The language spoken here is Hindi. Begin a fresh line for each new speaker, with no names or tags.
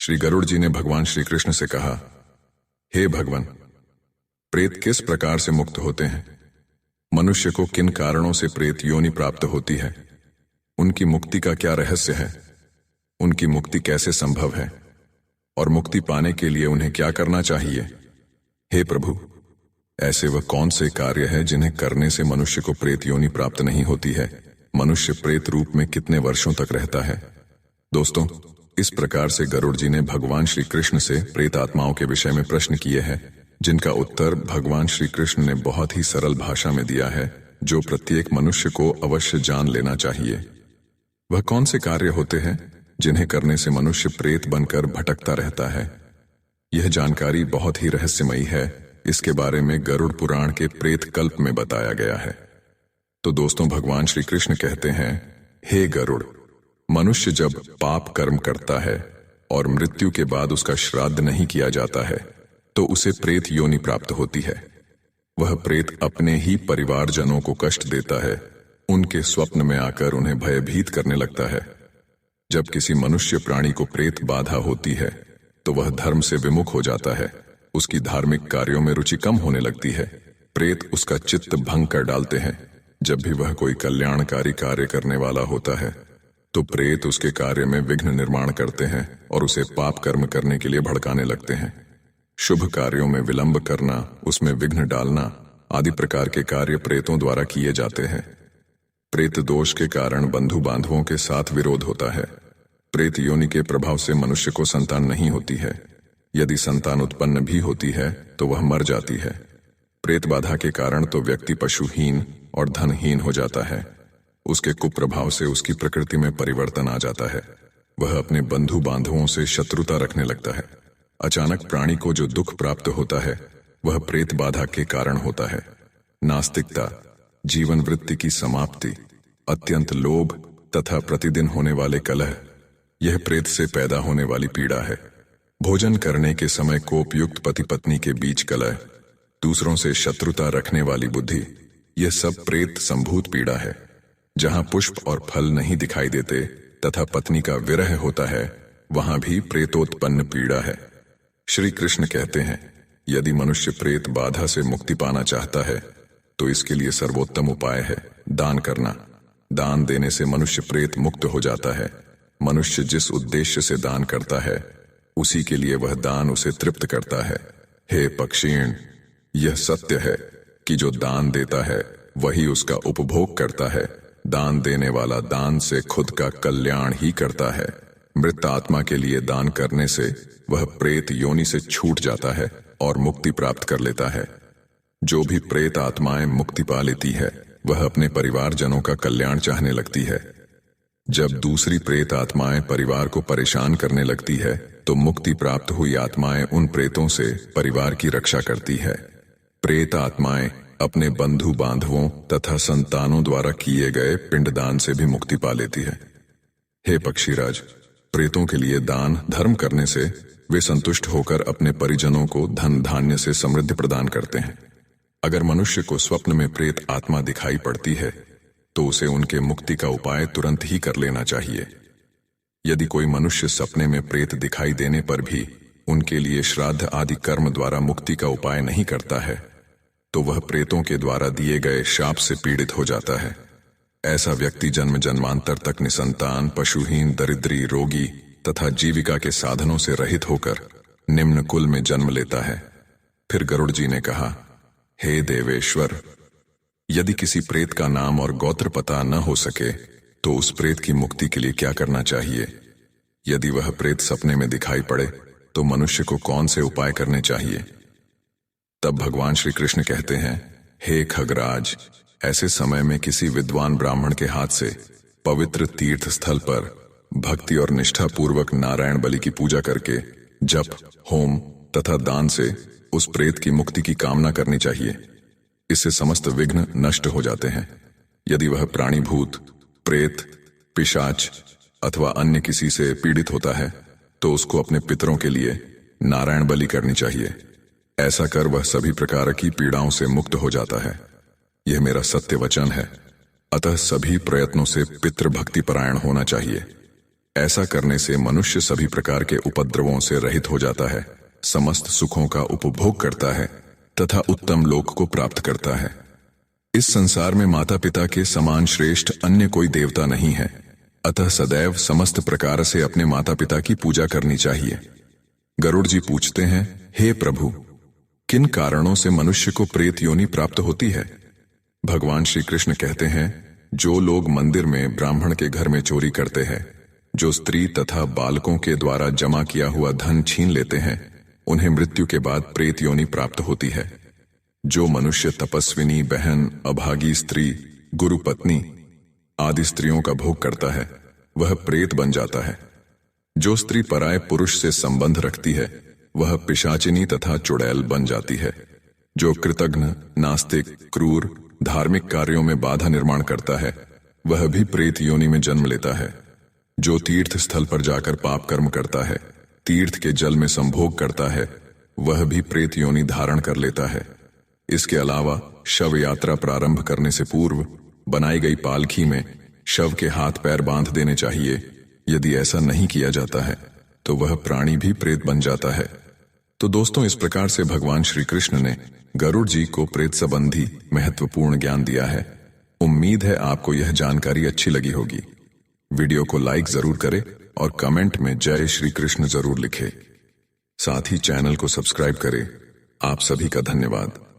श्री गरुड़ जी ने भगवान श्री कृष्ण से कहा, हे भगवान, प्रेत किस प्रकार से मुक्त होते हैं? मनुष्य को किन कारणों से प्रेत योनि प्राप्त होती है? उनकी मुक्ति का क्या रहस्य है? उनकी मुक्ति कैसे संभव है? और मुक्ति पाने के लिए उन्हें क्या करना चाहिए? हे प्रभु, ऐसे वह कौन से कार्य है जिन्हें करने से मनुष्य को प्रेत योनि प्राप्त नहीं होती है? मनुष्य प्रेत रूप में कितने वर्षों तक रहता है? दोस्तों, इस प्रकार से गरुड़ जी ने भगवान श्री कृष्ण से प्रेत आत्माओं के विषय में प्रश्न किए हैं, जिनका उत्तर भगवान श्री कृष्ण ने बहुत ही सरल भाषा में दिया है, जो प्रत्येक मनुष्य को अवश्य जान लेना चाहिए। वह कौन से कार्य होते हैं जिन्हें करने से मनुष्य प्रेत बनकर भटकता रहता है? यह जानकारी बहुत ही रहस्यमयी है। इसके बारे में गरुड़ पुराण के प्रेत कल्प में बताया गया है। तो दोस्तों, भगवान श्री कृष्ण कहते हैं, हे गरुड़, मनुष्य जब पाप कर्म करता है और मृत्यु के बाद उसका श्राद्ध नहीं किया जाता है तो उसे प्रेत योनि प्राप्त होती है। वह प्रेत अपने ही परिवारजनों को कष्ट देता है, उनके स्वप्न में आकर उन्हें भयभीत करने लगता है। जब किसी मनुष्य प्राणी को प्रेत बाधा होती है तो वह धर्म से विमुख हो जाता है, उसकी धार्मिक कार्यों में रुचि कम होने लगती है। प्रेत उसका चित्त भंग कर डालते हैं। जब भी वह कोई कल्याणकारी कार्य करने वाला होता है तो प्रेत उसके कार्य में विघ्न निर्माण करते हैं और उसे पाप कर्म करने के लिए भड़काने लगते हैं। शुभ कार्यों में विलंब करना, उसमें विघ्न डालना आदि प्रकार के कार्य प्रेतों द्वारा किए जाते हैं। प्रेत दोष के कारण बंधु बांधवों के साथ विरोध होता है। प्रेत योनि के प्रभाव से मनुष्य को संतान नहीं होती है। यदि संतान उत्पन्न भी होती है तो वह मर जाती है। प्रेत बाधा के कारण तो व्यक्ति पशुहीन और धनहीन हो जाता है। उसके कुप्रभाव से उसकी प्रकृति में परिवर्तन आ जाता है। वह अपने बंधु बांधवों से शत्रुता रखने लगता है। अचानक प्राणी को जो दुख प्राप्त होता है वह प्रेत बाधा के कारण होता है। नास्तिकता, जीवन वृत्ति की समाप्ति, अत्यंत लोभ तथा प्रतिदिन होने वाले कलह, यह प्रेत से पैदा होने वाली पीड़ा है। भोजन करने के समय कोपयुक्त पति पत्नी के बीच कलह, दूसरों से शत्रुता रखने वाली बुद्धि, यह सब प्रेत संभूत पीड़ा है। जहां पुष्प और फल नहीं दिखाई देते तथा पत्नी का विरह होता है, वहां भी प्रेतोत्पन्न पीड़ा है। श्री कृष्ण कहते हैं, यदि मनुष्य प्रेत बाधा से मुक्ति पाना चाहता है तो इसके लिए सर्वोत्तम उपाय है दान करना। दान देने से मनुष्य प्रेत मुक्त हो जाता है। मनुष्य जिस उद्देश्य से दान करता है उसी के लिए वह दान उसे तृप्त करता है। हे पक्षीण, यह सत्य है कि जो दान देता है वही उसका उपभोग करता है। दान देने वाला दान से खुद का कल्याण ही करता है। मृत आत्मा के लिए दान करने से वह प्रेत योनि से छूट जाता है और मुक्ति प्राप्त कर लेता है। जो भी प्रेत आत्माएं मुक्ति पा लेती है वह अपने परिवारजनों का कल्याण चाहने लगती है। जब दूसरी प्रेत आत्माएं परिवार को परेशान करने लगती है तो मुक्ति प्राप्त हुई आत्माएं उन प्रेतों से परिवार की रक्षा करती है। प्रेत आत्माएं अपने बंधु बांधवों तथा संतानों द्वारा किए गए पिंडदान से भी मुक्ति पा लेती है। हे पक्षीराज, प्रेतों के लिए दान धर्म करने से वे संतुष्ट होकर अपने परिजनों को धन धान्य से समृद्धि प्रदान करते हैं। अगर मनुष्य को स्वप्न में प्रेत आत्मा दिखाई पड़ती है तो उसे उनके मुक्ति का उपाय तुरंत ही कर लेना चाहिए। यदि कोई मनुष्य सपने में प्रेत दिखाई देने पर भी उनके लिए श्राद्ध आदि कर्म द्वारा मुक्ति का उपाय नहीं करता है तो वह प्रेतों के द्वारा दिए गए शाप से पीड़ित हो जाता है। ऐसा व्यक्ति जन्म जन्मांतर तक निसंतान, पशुहीन, दरिद्री, रोगी तथा जीविका के साधनों से रहित होकर निम्न कुल में जन्म लेता है। फिर गरुड़ जी ने कहा, हे देवेश्वर, यदि किसी प्रेत का नाम और गोत्र पता न हो सके तो उस प्रेत की मुक्ति के लिए क्या करना चाहिए? यदि वह प्रेत सपने में दिखाई पड़े तो मनुष्य को कौन से उपाय करने चाहिए? तब भगवान श्री कृष्ण कहते हैं, हे खगराज, ऐसे समय में किसी विद्वान ब्राह्मण के हाथ से पवित्र तीर्थ स्थल पर भक्ति और निष्ठा पूर्वक नारायण बलि की पूजा करके जप, होम तथा दान से उस प्रेत की मुक्ति की कामना करनी चाहिए। इससे समस्त विघ्न नष्ट हो जाते हैं। यदि वह प्राणीभूत, प्रेत, पिशाच अथवा अन्य किसी से पीड़ित होता है तो उसको अपने पितरों के लिए नारायण बलि करनी चाहिए। ऐसा कर वह सभी प्रकार की पीड़ाओं से मुक्त हो जाता है। यह मेरा सत्य वचन है। अतः सभी प्रयत्नों से पितृ भक्ति परायण होना चाहिए। ऐसा करने से मनुष्य सभी प्रकार के उपद्रवों से रहित हो जाता है, समस्त सुखों का उपभोग करता है तथा उत्तम लोक को प्राप्त करता है। इस संसार में माता पिता के समान श्रेष्ठ अन्य कोई देवता नहीं है, अतः सदैव समस्त प्रकार से अपने माता पिता की पूजा करनी चाहिए। गरुड़ जी पूछते हैं, हे प्रभु, किन कारणों से मनुष्य को प्रेत योनि प्राप्त होती है? भगवान श्री कृष्ण कहते हैं, जो लोग मंदिर में ब्राह्मण के घर में चोरी करते हैं, जो स्त्री तथा बालकों के द्वारा जमा किया हुआ धन छीन लेते हैं, उन्हें मृत्यु के बाद प्रेत योनि प्राप्त होती है। जो मनुष्य तपस्विनी बहन, अभागी स्त्री, गुरु पत्नी आदि स्त्रियों का भोग करता है, वह प्रेत बन जाता है। जो स्त्री पराये पुरुष से संबंध रखती है, वह पिशाचिनी तथा चुड़ैल बन जाती है। जो कृतघ्न, नास्तिक, क्रूर, धार्मिक कार्यों में बाधा निर्माण करता है, वह भी प्रेत योनि में जन्म लेता है। जो तीर्थ स्थल पर जाकर पाप कर्म करता है, तीर्थ के जल में संभोग करता है, वह भी प्रेत योनि धारण कर लेता है। इसके अलावा शव यात्रा प्रारंभ करने से पूर्व बनाई गई पालकी में शव के हाथ पैर बांध देने चाहिए। यदि ऐसा नहीं किया जाता है तो वह प्राणी भी प्रेत बन जाता है। तो दोस्तों, इस प्रकार से भगवान श्री कृष्ण ने गरुड़ जी को प्रेत संबंधी महत्वपूर्ण ज्ञान दिया है। उम्मीद है आपको यह जानकारी अच्छी लगी होगी। वीडियो को लाइक जरूर करें और कमेंट में जय श्री कृष्ण जरूर लिखें। साथ ही चैनल को सब्सक्राइब करें। आप सभी का धन्यवाद।